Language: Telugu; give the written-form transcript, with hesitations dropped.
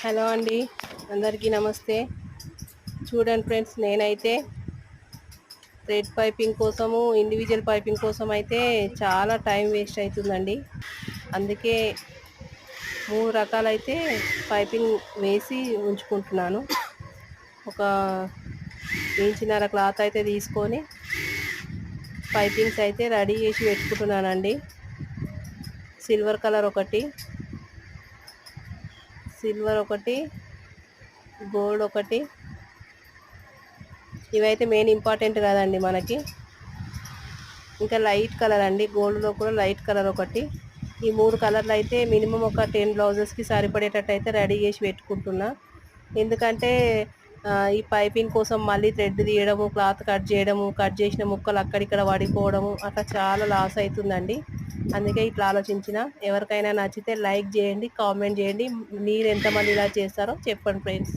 హలో అండి, అందరికీ నమస్తే. చూడండి ఫ్రెండ్స్, నేనైతే థ్రెడ్ పైపింగ్ కోసము ఇండివిజువల్ పైపింగ్ కోసం అయితే చాలా టైం వేస్ట్ అవుతుందండి. అందుకే 3 రకాలైతే పైపింగ్ వేసి ఉంచుకుంటున్నాను. ఒక ఇంచున్నర క్లాత్ అయితే తీసుకొని పైపింగ్స్ అయితే రెడీ చేసి పెట్టుకుంటున్నానండి. సిల్వర్ ఒకటి, గోల్డ్ ఒకటి. ఇవైతే మెయిన్ ఇంపార్టెంట్ కదండి మనకి. ఇంకా లైట్ కలర్ అండి, గోల్డ్లో కూడా లైట్ కలర్ ఒకటి. ఈ 3 కలర్లు అయితే మినిమం ఒక 10 బ్లౌజెస్కి సరిపడేటట్టు అయితే రెడీ చేసి పెట్టుకుంటున్నా. ఎందుకంటే ఈ పైపింగ్ కోసం మళ్ళీ థ్రెడ్ తీయడము, క్లాత్ కట్ చేసిన ముక్కలు అక్కడిక్కడ పడిపోవడము అట్లా చాలా లాస్ అవుతుందండి. అందుకే ఇట్లా ఆలోచించిన. ఎవరికైనా నచ్చితే లైక్ చేయండి, కామెంట్ చేయండి. మీరు ఎంతమంది ఇలా చేస్తారో చెప్పండి ఫ్రెండ్స్.